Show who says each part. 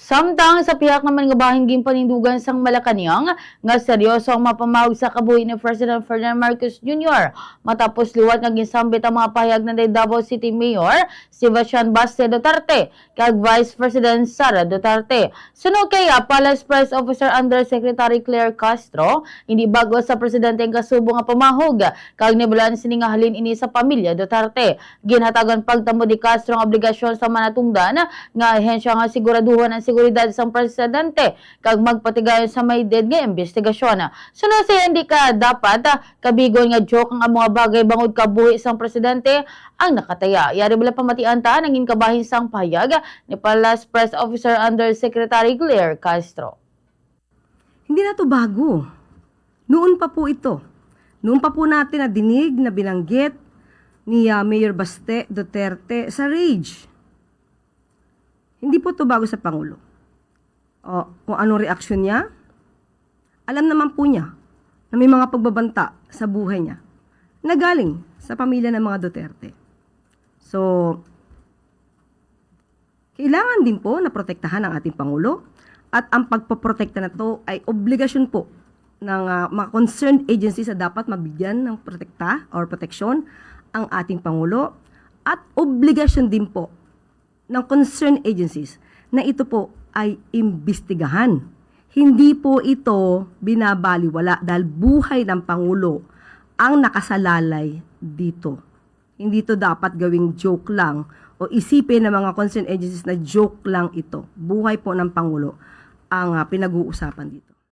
Speaker 1: Samtang sa piyak naman nga bahin gin panindugan sang Malacañang nga seryoso ang mapamahog sa kabuhi ni President Ferdinand Marcos Jr. matapos liwat nga gisambit ang mga pahayag na Davao City Mayor Sebastian Baste Duterte kag Vice President Sara Duterte. Sunog kay Palace Press Officer Undersecretary Claire Castro, hindi bago sa presidente ang kasubo nga pamahog kag nibulan sini nga halin ini sa pamilya Duterte. Ginhatagan pagtamo di Castro ang obligasyon sa manatungdan nga ahensya nga siguraduhan ang seguridad sa presidente kag magpatigayon sa may dead nga investigasyon. Sunod sa hindi ka dapat kabigon nga joke ang mga bagay bangod kabuhi sang presidente ang nakataya. Yari bala pamatian ta nangin kabahin sang pahayag ni Palace Press Officer Undersecretary Claire Castro.
Speaker 2: Hindi na to bago. Noon pa po ito. Noon pa po natin na dinig na binanggit ni Mayor Baste Duterte sa rage. Hindi po ito bago sa Pangulo. O, kung anong reaksyon niya, alam naman po niya na may mga pagbabanta sa buhay niya na galing sa pamilya ng mga Duterte. So, kailangan din po na protektahan ang ating Pangulo at ang pagpoprotekta na ito ay obligasyon po ng mga concerned agencies na dapat mabigyan ng protekta or proteksyon ang ating Pangulo at obligasyon din po ng concerned agencies na ito po ay imbestigahan. Hindi po ito binabaliwala dahil buhay ng Pangulo ang nakasalalay dito. Hindi ito dapat gawing joke lang o isipin ng mga concerned agencies na joke lang ito. Buhay po ng Pangulo ang pinag-uusapan dito.